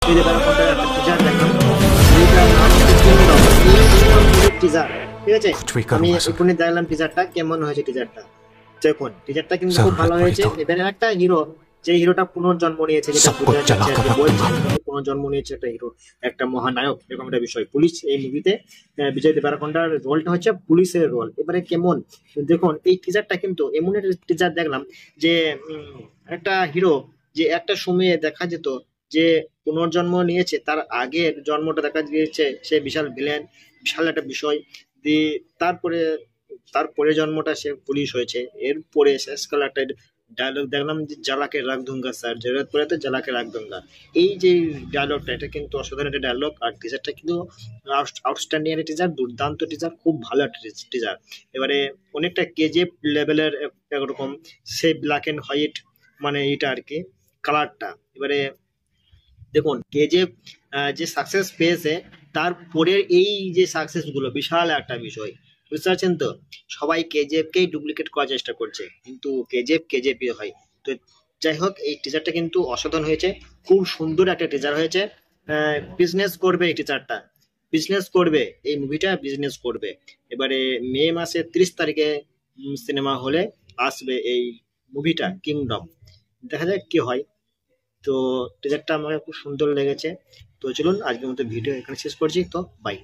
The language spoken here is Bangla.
বিজয় দেবরকোন্ডার একটা টিজার দেখলাম, যেটার নাম হচ্ছে কিংডম। এই কিংডম মুভির টিজার, ঠিক আছে? कुछ भी আমি करूंगा सर। এক্ষুনি দেখলাম টিজারটা, কেমন হয়েছে টিজারটা দেখুন। টিজারটা কিন্তু খুব जरूरत ভালো पड़ी হয়েছে। तो এবারে একটা হিরো, যে হিরোটা পুনর্জন্ম নিয়েছে, যেটা सबको বোঝা যাচ্ছে আর जलाकर কি, रख বলছে दूंगा। যে পুনর্জন্ম নিয়েছে একটা হিরো, একটা মহানায়ক, এরকম একটা বিষয়। পুলিশ এই মুভিতে বিজয় দেবরকোন্ডার রোলটা হচ্ছে পুলিশের রোল। এবারে কেমন দেখুন এই টিজারটা, কিন্তু এমন একটা টিজার দেখলাম যে একটা হিরো, যে একটা সময়ে দেখা যেত যে পুনর্জন্ম নিয়েছে, তার আগের জন্মটা দেখা গিয়েছে সে বিশাল ভিলেন, বিশাল একটা বিষয় দিয়ে, তারপরে তারপরে জন্মটা সে পুলিশ হয়েছে। এরপরে শেষকালে একটা ডায়লগ দেখলাম যে জ্বালাকে রাখ দুঙ্গা স্যার, জরুরত পড়ে তো জ্বালাকে রাখ দুঙ্গা। এই যে ডায়লগটা, এটা কিন্তু অসাধারণ একটা ডায়লগ। আর টিজারটা কিন্তু আউটস্ট্যান্ডিং একটা টিজার, দুর্দান্ত টিজার, খুব ভালো একটা টিজার। এবারে অনেকটা কেজিএফ লেভেলের একরকম, সেই ব্ল্যাক এন্ড হোয়াইট, মানে এটা আর কি কালারটা। এবারে দেখুন কেজিএফ যে সাকসেস পেয়েছে, তারপরের এই যে সাকসেস গুলো বিশাল একটা বিষয়, বুঝতে পারছেন তো? সবাই কেজিএফ কেই ডুপ্লিকেট করার চেষ্টা করছে, কিন্তু কেজিএফ কেজিএফ হয়। তো যাই হোক, এই টিজারটা কিন্তু অসাধারণ হয়েছে, খুব সুন্দর একটা টিজার হয়েছে। বিজনেস করবে এই টিজারটা, বিজনেস করবে, এই মুভিটা বিজনেস করবে। এবারে মে মাসের 30 তারিখে সিনেমা হলে আসবে এই মুভিটা কিংডম। দেখা যাক কি হয়। তো টিজারটা আমার খুব সুন্দর লেগেছে। তো চলুন আজকের মতো ভিডিও এখানে শেষ করছি, তো বাই।